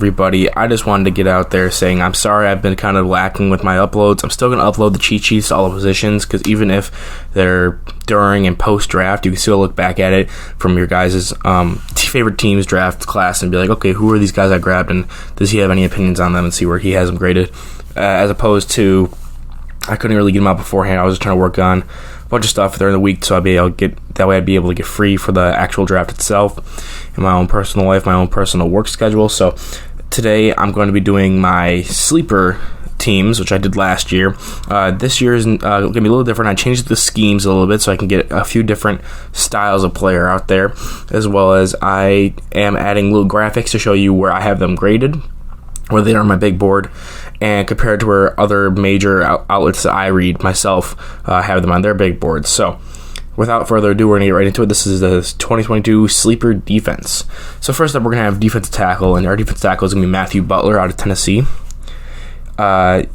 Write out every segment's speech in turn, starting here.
everybody. I just wanted to get out there saying I'm sorry I've been kind of lacking with my uploads. I'm still going to upload the cheat sheets to all the positions because even if they're during and post-draft, you can still look back at it from your guys' favorite team's draft class and be like, okay, who are these guys I grabbed and does he have any opinions on them and see where he has them graded. As opposed to, I couldn't really get them out beforehand. I was just trying to work on a bunch of stuff during the week so I'd be able to get free for the actual draft itself in my own personal life, my own personal work schedule. So today I'm going to be doing my sleeper teams, which I did last year. This year is going to be a little different. I changed the schemes a little bit so I can get a few different styles of player out there, as well as I am adding little graphics to show you where I have them graded, where they are on my big board, and compared to where other major outlets that I read myself have them on their big boards. So without further ado, we're going to get right into it. This is the 2022 Sleeper Defense. So first up, we're going to have defensive tackle, and our defensive tackle is going to be Matthew Butler out of Tennessee.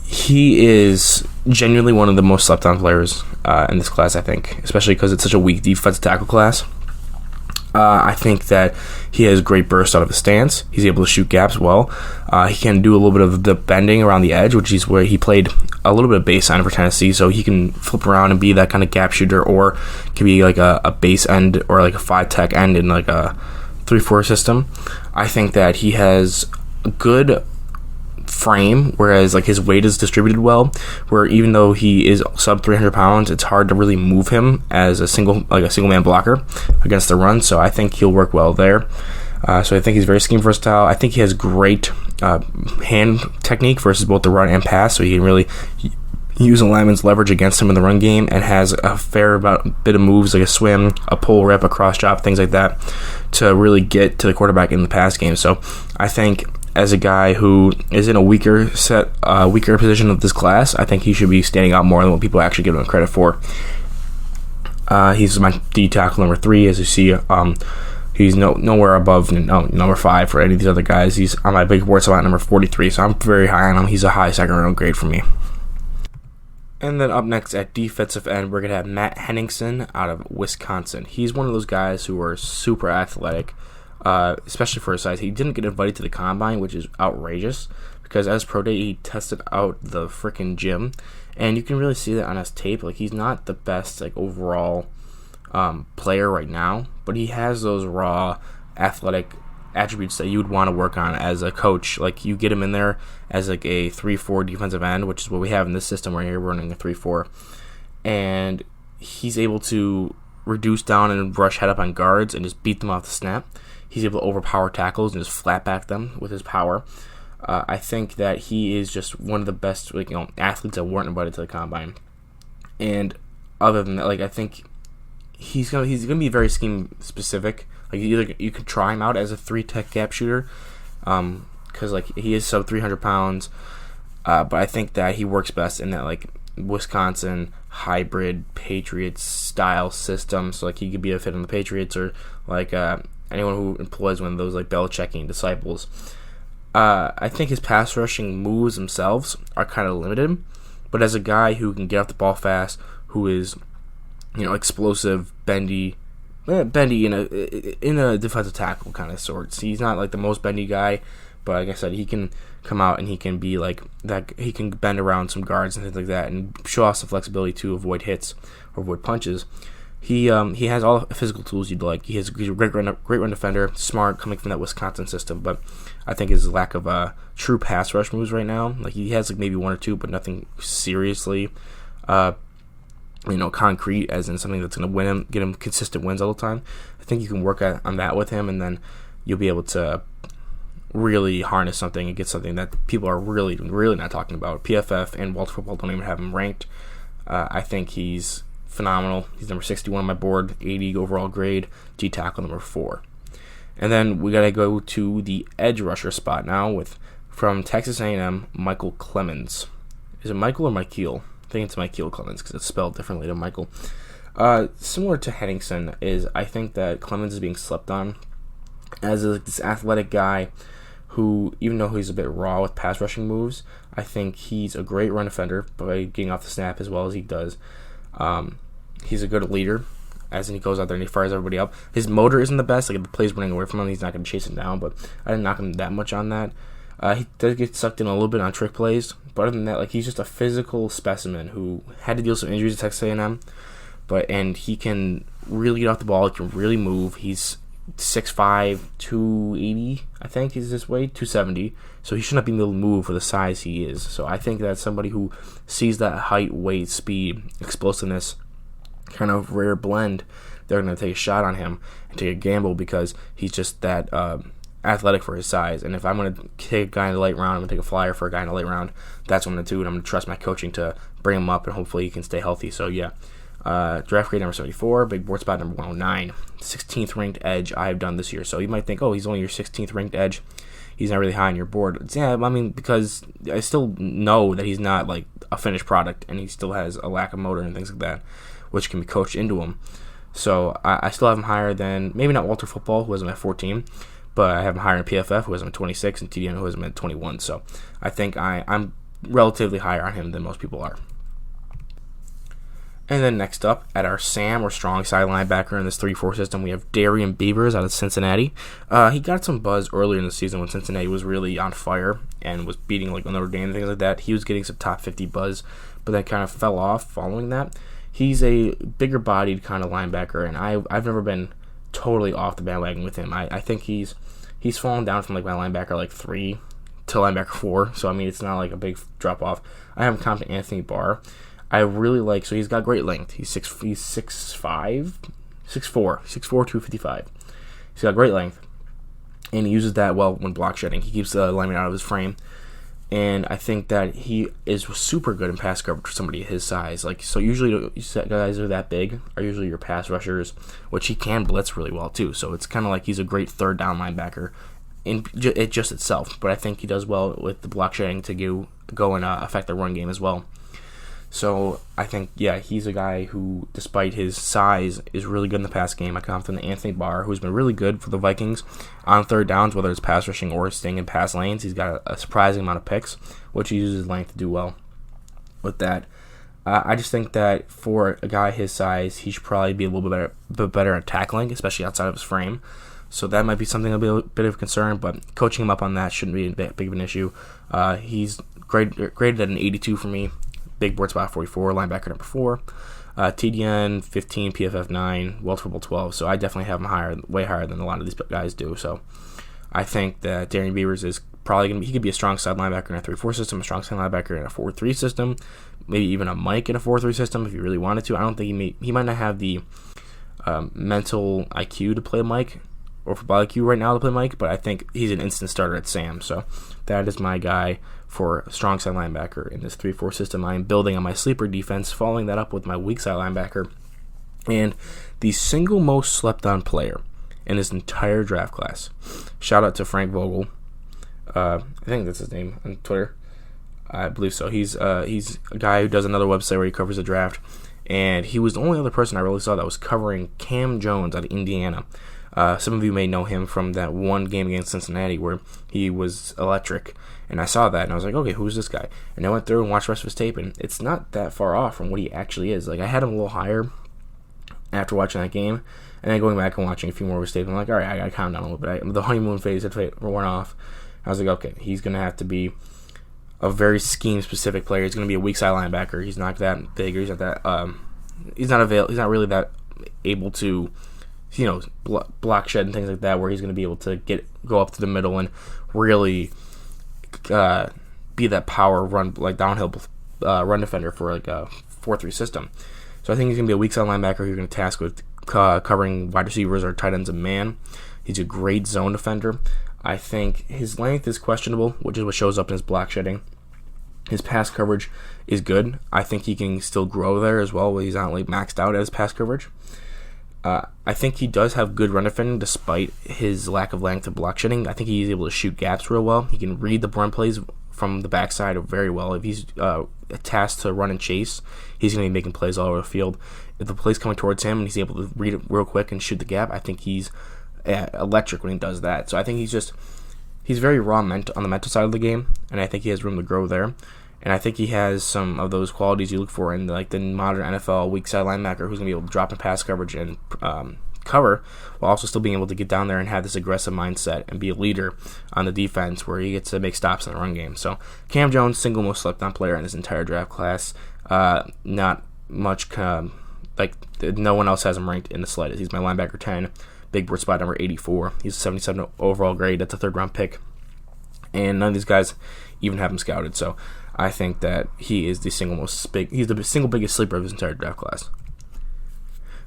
He is genuinely one of the most slept-on players in this class, I think, especially because it's such a weak defensive tackle class. I think that he has great burst out of his stance. He's able to shoot gaps well. He can do a little bit of the bending around the edge, which is where he played a little bit of base end for Tennessee, so he can flip around and be that kind of gap shooter, or can be like a base end or like a 5-tech end in like a 3-4 system. I think that he has a good frame, whereas like his weight is distributed well, where even though he is sub 300 pounds, it's hard to really move him as a single man blocker against the run. So I think he'll work well there. So I think he's very scheme versatile. I think he has great hand technique versus both the run and pass, so he can really use a lineman's leverage against him in the run game, and has a fair bit of moves like a swim, a pull rip, a cross chop, things like that, to really get to the quarterback in the pass game. So I think as a guy who is in a weaker position of this class, I think he should be standing out more than what people actually give him credit for. He's my D tackle number 3, as you see. He's nowhere above number 5 for any of these other guys. He's on my big board spot number 43, so I'm very high on him. He's a high second round grade for me. And then up next at defensive end, we're going to have Matt Henningson out of Wisconsin. He's one of those guys who are super athletic, especially for his size. He didn't get invited to the combine, which is outrageous, because as pro day, he tested out the freaking gym, and you can really see that on his tape. Like, he's not the best overall player right now, but he has those raw athletic attributes that you would want to work on as a coach. Like, you get him in there as like a 3-4 defensive end, which is what we have in this system right here. We're running a 3-4, and he's able to reduce down and rush head up on guards and just beat them off the snap. He's able to overpower tackles and just flat back them with his power. I think that he is just one of the best athletes that weren't invited to the combine. And other than that, I think he's gonna be very scheme specific. Like, you could try him out as a 3-tech gap shooter, because he is sub 300 pounds. But I think that he works best in that Wisconsin hybrid Patriots style system. So he could be a fit on the Patriots, or anyone who employs one of those Belichickian disciples. I think his pass rushing moves themselves are kind of limited, but as a guy who can get off the ball fast, who is explosive, bendy in a defensive tackle kind of sorts. He's not the most bendy guy, but like I said, he can come out and he can be that. He can bend around some guards and things like that, and show off some flexibility to avoid hits or avoid punches. He has all the physical tools you'd like. He's a great run defender, smart, coming from that Wisconsin system. But I think his lack of true pass rush moves right now, he has maybe 1 or 2, but nothing seriously concrete, as in something that's going to get him consistent wins all the time. I think you can work on that with him, and then you'll be able to really harness something and get something that people are really, really not talking about. PFF and Walter Football don't even have him ranked. I think he's phenomenal. He's number 61 on my board, 80 overall grade, G tackle number 4. And then we got to go to the edge rusher spot now from Texas A&M, Michael Clemens. Is it Michael or Michael? I think it's Michael Clemens because it's spelled differently than Michael. Similar to Henningson, I think that Clemens is being slept on as this athletic guy who, even though he's a bit raw with pass rushing moves, I think he's a great run defender by getting off the snap as well as he does. He's a good leader, as in he goes out there and he fires everybody up. His motor isn't the best. If the play's running away from him, he's not going to chase him down, but I didn't knock him that much on that. He does get sucked in a little bit on trick plays, but other than that, like, he's just a physical specimen who had to deal with some injuries at Texas A&M, and he can really get off the ball. He can really move. He's 6'5", 280, I think is his weight, 270. So he shouldn't be able to move for the size he is. So I think that's somebody who sees that height, weight, speed, explosiveness, kind of rare blend. They're going to take a shot on him and take a gamble because he's just that athletic for his size. And if I'm going to take a guy in the late round, I'm going to take a flyer for a guy in the late round. That's what I'm going to do, and I'm going to trust my coaching to bring him up, and hopefully he can stay healthy. So yeah. Draft grade number 74, big board spot number 109, 16th ranked edge I have done this year. So you might think, oh, he's only your 16th ranked edge. He's not really high on your board. Yeah, I mean, because I still know that he's not like a finished product, and he still has a lack of motor and things like that, which can be coached into him. So I still have him higher than, maybe not Walter Football, who has him at 14, but I have him higher in PFF, who has him at 26, and TDN, who has him at 21. So I think I'm relatively higher on him than most people are. And then next up, at our SAM, or strong side linebacker in this 3-4 system, we have Darien Beavers out of Cincinnati. He got some buzz earlier in the season when Cincinnati was really on fire and was beating like Notre Dame and things like that. He was getting some top 50 buzz, but then kind of fell off following that. He's a bigger-bodied kind of linebacker, and I've never been totally off the bandwagon with him. I think he's fallen down from like my linebacker like 3 to linebacker 4, so I mean it's not like a big drop-off. I have him Compton Anthony Barr. I really like, so he's got great length. He's 6'4", 255. He's got great length, and he uses that well when block shedding. He keeps the lineman out of his frame, and I think that he is super good in pass coverage for somebody his size. Like, so usually guys who are that big are usually your pass rushers, which he can blitz really well too. So it's kind of like he's a great third down linebacker in it just itself. But I think he does well with the block shedding to go and affect the run game as well. So I think, yeah, he's a guy who, despite his size, is really good in the pass game. I confident Anthony Barr, who's been really good for the Vikings on third downs, whether it's pass rushing or staying in pass lanes. He's got a surprising amount of picks, which he uses his length to do well with that. I just think that for a guy his size, he should probably be a little bit better at tackling, especially outside of his frame. So that might be something that'll be a bit of a concern, but coaching him up on that shouldn't be a big of an issue. He's graded at an 82 for me. Big board spot 44, linebacker number 4, TDN 15, PFF 9, Wells Football 12. So I definitely have him way higher than a lot of these guys do. So I think that Darien Beavers is probably going to be, he could be a strong side linebacker in a 3-4 system, a strong side linebacker in a 4-3 system, maybe even a Mike in a 4-3 system if he really wanted to. I don't think he might not have the mental IQ to play Mike, or football IQ right now to play Mike, but I think he's an instant starter at Sam. So that is my guy for a strong side linebacker in this 3-4 system. I am building on my sleeper defense, following that up with my weak side linebacker. And the single most slept on player in this entire draft class. Shout out to Frank Vogel. I think that's his name on Twitter. I believe so. He's a guy who does another website where he covers the draft. And he was the only other person I really saw that was covering Cam Jones out of Indiana. Some of you may know him from that one game against Cincinnati where he was electric. And I saw that, and I was like, okay, who's this guy? And I went through and watched the rest of his tape, and it's not that far off from what he actually is. Like, I had him a little higher after watching that game, and then going back and watching a few more of his tape, I'm like, all right, I got to calm down a little bit. The honeymoon phase had worn off. I was like, okay, he's going to have to be a very scheme-specific player. He's going to be a weak side linebacker. He's not that big, or he's not that, he's not really that able to, block shed and things like that, where he's going to be able to go up to the middle and really be that power run, like downhill run defender for like a 4-3 system. So I think he's going to be a weak side linebacker who's going to task with covering wide receivers or tight ends and man. He's a great zone defender. I think his length is questionable, which is what shows up in his block shedding. His pass coverage is good. I think he can still grow there as well, but he's not like maxed out as pass coverage. I think he does have good run defending despite his lack of length of block shedding. I think he's able to shoot gaps real well. He can read the run plays from the backside very well. If he's tasked to run and chase, he's going to be making plays all over the field. If the play's coming towards him and he's able to read it real quick and shoot the gap, I think he's electric when he does that. So I think he's very raw on the mental side of the game, and I think he has room to grow there. And I think he has some of those qualities you look for in like the modern NFL weak side linebacker who's going to be able to drop in pass coverage and cover, while also still being able to get down there and have this aggressive mindset and be a leader on the defense where he gets to make stops in the run game. So Cam Jones, single most slept on player in this entire draft class. Not much, no one else has him ranked in the slightest. He's my linebacker 10, big board spot number 84. He's a 77 overall grade. That's a third round pick. And none of these guys even have him scouted. So I think that he is the he's the single biggest sleeper of his entire draft class.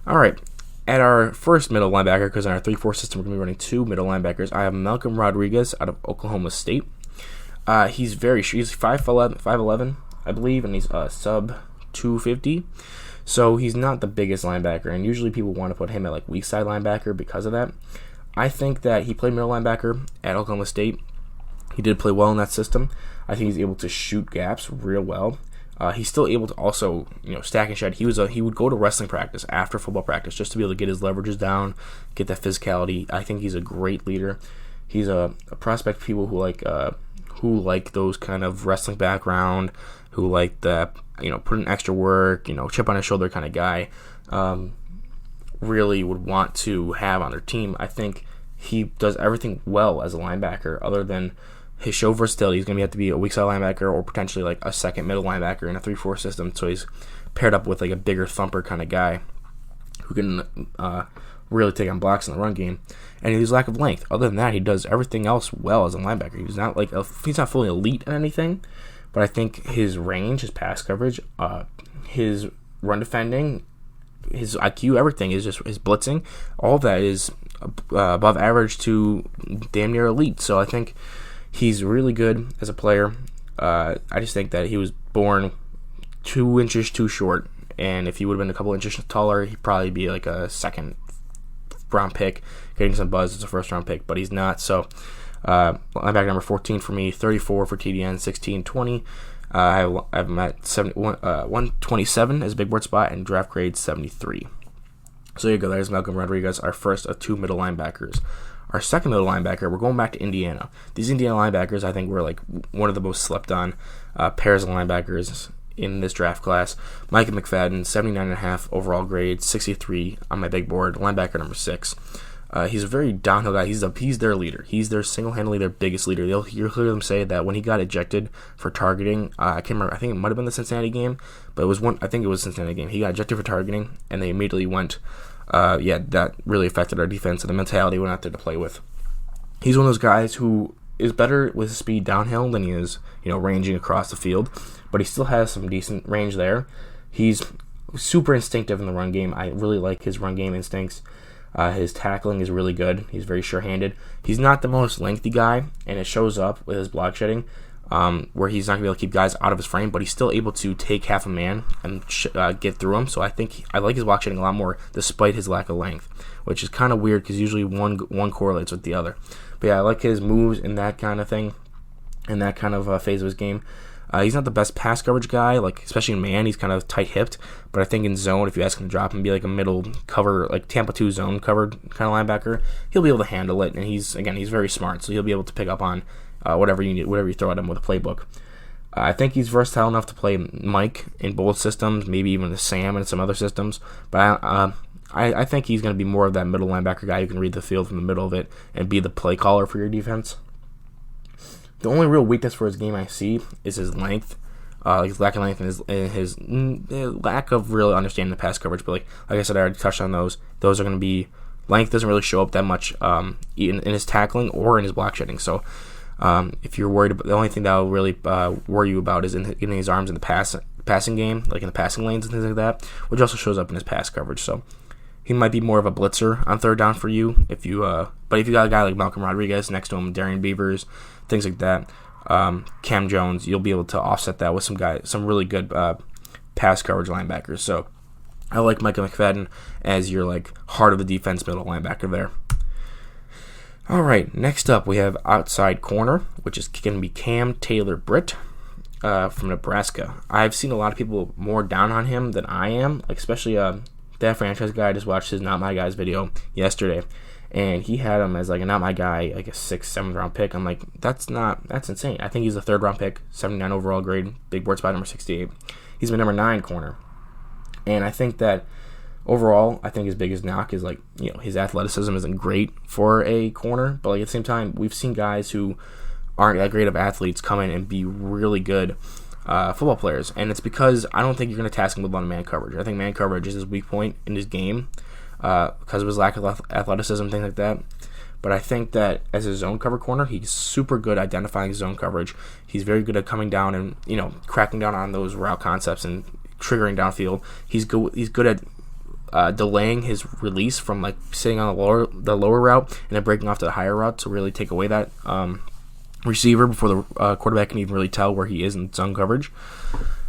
All right. At our first middle linebacker, because in our 3-4 system we're going to be running 2 middle linebackers, I have Malcolm Rodriguez out of Oklahoma State. He's 5'11", I believe, and he's sub 250. So he's not the biggest linebacker, and usually people want to put him at like weak side linebacker because of that. I think that he played middle linebacker at Oklahoma State. He did play well in that system. I think he's able to shoot gaps real well. He's still able to also, stack and shed. He would go to wrestling practice after football practice just to be able to get his leverages down, get that physicality. I think he's a great leader. He's a prospect for people who like those kind of wrestling background, who like the put in extra work, chip on his shoulder kind of guy. Really would want to have on their team. I think he does everything well as a linebacker, other than his show versatility. He's going to have to be a weak side linebacker or potentially like a second middle linebacker in a 3-4 system. So he's paired up with like a bigger thumper kind of guy who can really take on blocks in the run game. And his lack of length. Other than that, he does everything else well as a linebacker. He's not fully elite at anything, but I think his range, his pass coverage, his run defending, his IQ, everything is just his blitzing. All of that is above average to damn near elite. So I think he's really good as a player. I just think that he was born 2 inches too short, and if he would have been a couple inches taller, he'd probably be like a second round pick, getting some buzz as a first round pick, but he's not. So linebacker number 14 for me, 34 for TDN, 16, 20. I have him at 127 as a big board spot, and draft grade 73. So there you go. There's Malcolm Rodriguez, our first of 2 middle linebackers. Our second middle linebacker, we're going back to Indiana. These Indiana linebackers, I think, were like one of the most slept on pairs of linebackers in this draft class. Micah Mcfadden, 79.5 overall grade, 63 on my big board, linebacker number 6. He's a very downhill guy. He's their leader. He's their single-handedly their biggest leader. You'll hear them say that when he got ejected for targeting, I can't remember. I think it might have been the Cincinnati game, but I think it was the Cincinnati game. He got ejected for targeting, and they immediately went. That really affected our defense, and the mentality went out there to play with. He's one of those guys who is better with speed downhill than he is, ranging across the field, but he still has some decent range there. He's super instinctive in the run game. I really like his run game instincts. His tackling is really good. He's very sure-handed. He's not the most lengthy guy, and it shows up with his block shedding, where he's not going to be able to keep guys out of his frame, but he's still able to take half a man and get through him. So I think I like his block shedding a lot more, despite his lack of length, which is kind of weird because usually one correlates with the other. But yeah, I like his moves and that kind of thing, and that kind of phase of his game. He's not the best pass coverage guy, especially in man. He's kind of tight-hipped, but I think in zone, if you ask him to drop and be like a middle cover, like Tampa 2 zone covered kind of linebacker, he'll be able to handle it. And he's very smart, so he'll be able to pick up on whatever you need, whatever you throw at him with a playbook. I think he's versatile enough to play Mike in both systems, maybe even the Sam in some other systems. But I think he's going to be more of that middle linebacker guy who can read the field from the middle of it and be the play caller for your defense. The only real weakness for his game I see is his length, his lack of length and his lack of really understanding the pass coverage. But like I said, I already touched on those. Those are going to be length doesn't really show up that much in his tackling or in his block shedding. So if you're worried about, the only thing that will really worry you about is in getting his arms in the passing game, like in the passing lanes and things like that, which also shows up in his pass coverage. So he might be more of a blitzer on third down for you but if you got a guy like Malcolm Rodriguez next to him, Darien Beavers, things like that, Cam Jones, you'll be able to offset that with some really good pass coverage linebackers. So I like Micah Mcfadden as your heart of the defense middle linebacker there. All right, next up we have outside corner, which is going to be Cam Taylor-Britt from Nebraska. I've seen a lot of people more down on him than I am, especially that franchise guy. I just watched his Not My Guys video yesterday, and he had him as a Not My Guy, a 6th, 7th round pick. I'm like, that's insane. I think he's a 3rd round pick, 79 overall grade, big board spot number 68. He's my number 9 corner, and I think that Overall, I think his biggest knock is his athleticism isn't great for a corner, but at the same time, we've seen guys who aren't that great of athletes come in and be really good football players, and it's because I don't think you're going to task him with a lot of man coverage. I think man coverage is his weak point in his game because of his lack of athleticism, things like that. But I think that as a zone cover corner, he's super good at identifying zone coverage. He's very good at coming down and cracking down on those route concepts and triggering downfield. He's good at delaying his release from sitting on the lower route and then breaking off to the higher route to really take away that receiver before the quarterback can even really tell where he is in zone coverage.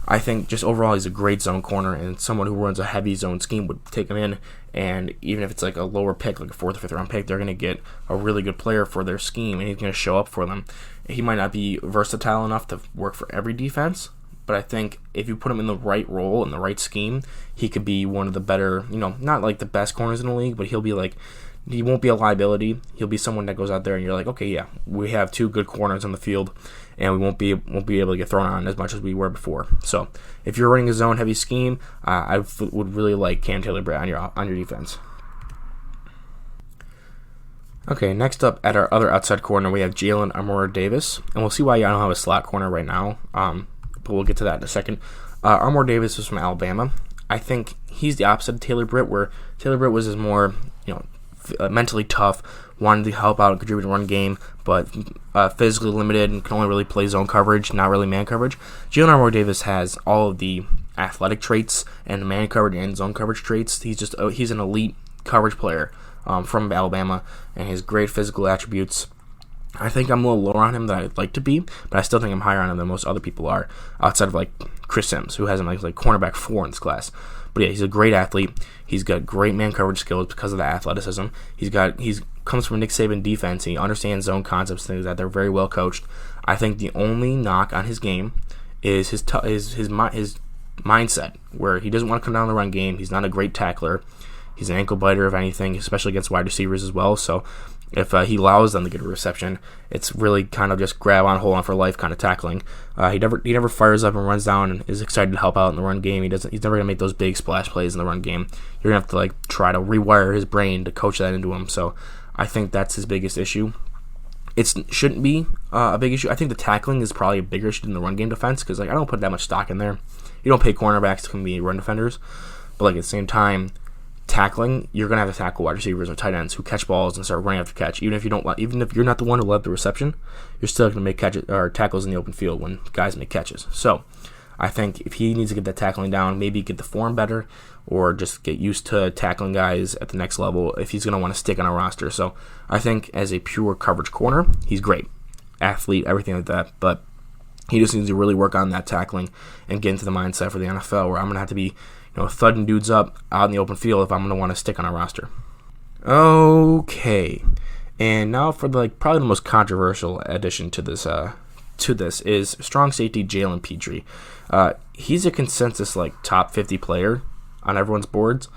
I think just overall he's a great zone corner, and someone who runs a heavy zone scheme would take him in, and even if it's a lower pick, like a 4th or 5th round pick, they're going to get a really good player for their scheme, and he's going to show up for them. He might not be versatile enough to work for every defense, but I think if you put him in the right role, in the right scheme, he could be one of the better, not the best corners in the league, but he'll be he won't be a liability. He'll be someone that goes out there and you're okay, yeah, we have 2 good corners on the field, and we won't be able to get thrown on as much as we were before. So if you're running a zone heavy scheme, I would really like Cam Taylor-Britt on your defense. Okay, next up at our other outside corner, we have Jaylen Armour-Davis, and we'll see why I don't have a slot corner right now, but we'll get to that in a second. Armour-Davis is from Alabama. I think he's the opposite of Taylor-Britt, where Taylor-Britt was his more, mentally tough, wanted to help out and contribute to the run game, but physically limited and can only really play zone coverage, not really man coverage. Jaylen Armour-Davis has all of the athletic traits and man coverage and zone coverage traits. He's an elite coverage player from Alabama, and he has great physical attributes. I think I'm a little lower on him than I'd like to be, but I still think I'm higher on him than most other people are, outside of Chris Sims, who has him cornerback 4 in this class. But yeah, he's a great athlete. He's got great man coverage skills because of the athleticism. He comes from a Nick Saban defense, and he understands zone concepts, things that they're very well coached. I think the only knock on his game is his mindset, where he doesn't want to come down the run game. He's not a great tackler. He's an ankle biter, if anything, especially against wide receivers as well. So if he allows them to get a reception, it's really kind of just grab on, hold on for life kind of tackling. He never fires up and runs down and is excited to help out in the run game. He's never gonna make those big splash plays in the run game. You're gonna have to try to rewire his brain to coach that into him. So I think that's his biggest issue. It shouldn't be a big issue. I think the tackling is probably a bigger issue than the run game defense, because I don't put that much stock in there. You don't pay cornerbacks to be run defenders, but at the same time, tackling, you're gonna have to tackle wide receivers or tight ends who catch balls and start running after catch. Even if you're not the one who led the reception, you're still gonna make catches or tackles in the open field when guys make catches. So I think if he needs to get that tackling down, maybe get the form better, or just get used to tackling guys at the next level if he's gonna want to stick on a roster. So I think as a pure coverage corner, he's great, athlete, everything like that, but he just needs to really work on that tackling and get into the mindset for the NFL, where I'm gonna have to be thudding dudes up out in the open field if I'm going to want to stick on a roster. Okay, and now for probably the most controversial addition to this is strong safety Jaylen Petrie. He's a consensus top 50 player on everyone's boards,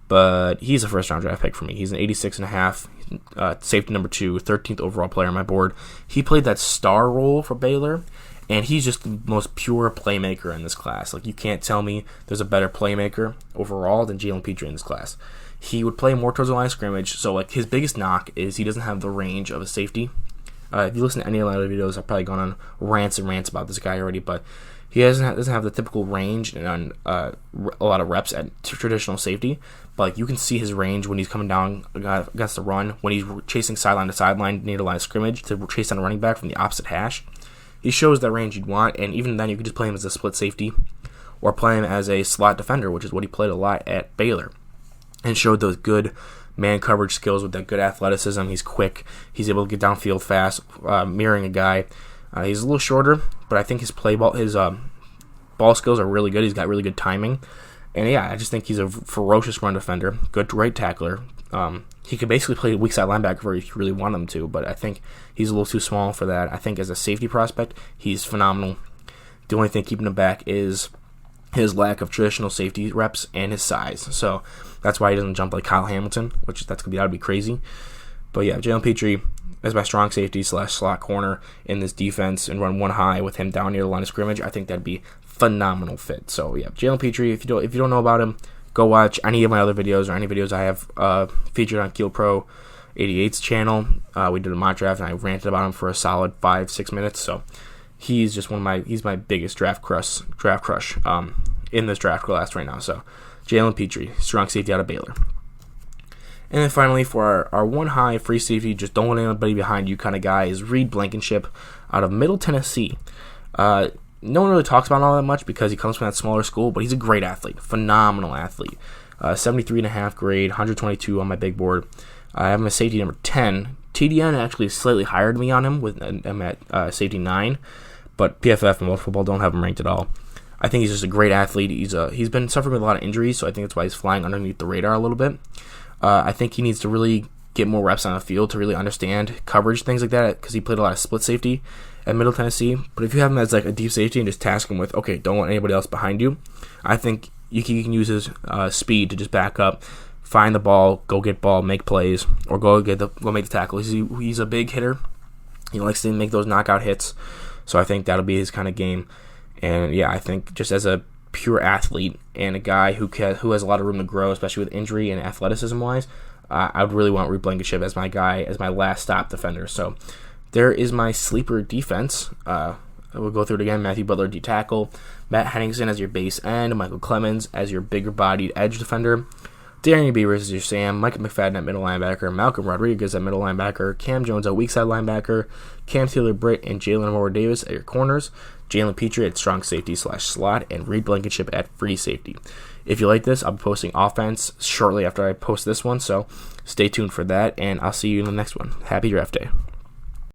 but he's a first round draft pick for me. He's an 86.5, safety number 2, 13th overall player on my board. He played that star role for Baylor, and he's just the most pure playmaker in this class. You can't tell me there's a better playmaker overall than Jaylen Petrie in this class. He would play more towards the line of scrimmage, so his biggest knock is he doesn't have the range of a safety. If you listen to any of the other videos, I've probably gone on rants and rants about this guy already, but he doesn't have the typical range and a lot of reps at traditional safety. But you can see his range when he's coming down against the run, when he's chasing sideline to sideline near the line of scrimmage to chase down a running back from the opposite hash. He shows that range you'd want, and even then you could just play him as a split safety or play him as a slot defender, which is what he played a lot at Baylor, and showed those good man coverage skills with that good athleticism. He's quick. He's able to get downfield fast, mirroring a guy. He's a little shorter, but I think his ball skills are really good. He's got really good timing. And yeah, I just think he's a ferocious run defender, good right tackler. He could basically play weak side linebacker if you really want him to, but I think he's a little too small for that. I think as a safety prospect, he's phenomenal. The only thing keeping him back is his lack of traditional safety reps and his size. So that's why he doesn't jump like Kyle Hamilton, that would be crazy. But yeah, Jaylen Petrie as my strong safety / slot corner in this defense and run one high with him down near the line of scrimmage, I think that'd be phenomenal fit. So yeah, Jaylen Petrie, if you don't know about him, Go watch any of my other videos or any videos I have featured on Keel Pro 88's channel. We did a mock draft and I ranted about him for a solid 5-6 minutes. So he's just he's my biggest draft crush in this draft class right now. So Jaylen Petrie, strong safety out of Baylor. And then finally, for our one high free safety, just don't want anybody behind you kind of guy, is Reed Blankenship out of Middle Tennessee. No one really talks about him all that much because he comes from that smaller school, but he's a great athlete, phenomenal athlete. 73.5 grade, 122 on my big board. I have him as safety number 10. TDN actually slightly higher than me on him, with I'm at safety 9, but PFF and World Football don't have him ranked at all. I think he's just a great athlete. He's been suffering with a lot of injuries, so I think that's why he's flying underneath the radar a little bit. I think he needs to really get more reps on the field to really understand coverage, things like that, because he played a lot of split safety at Middle Tennessee. But if you have him as like a deep safety and just task him with, okay, don't want anybody else behind you, I think you can use his speed to just back up, find the ball, go get ball, make plays, or go make the tackle. He's a big hitter. He likes to make those knockout hits, so I think that'll be his kind of game. And yeah, I think just as a pure athlete and a guy who has a lot of room to grow, especially with injury and athleticism wise, I would really want Reed Blankenship as my guy, as my last stop defender. So there is my sleeper defense. We'll go through it again. Matthew Butler, D tackle. Matt Henningson as your base end. Michael Clemens as your bigger bodied edge defender. Darien Beavers as your Sam. Mike Mcfadden at middle linebacker. Malcolm Rodriguez at middle linebacker. Cam Jones at weak side linebacker. Cam Taylor-Britt and Jaylen Moore-Davis at your corners. Jaylen Petrie at strong safety / slot. And Reed Blankenship at free safety. If you like this, I'll be posting offense shortly after I post this one. So stay tuned for that. And I'll see you in the next one. Happy draft day.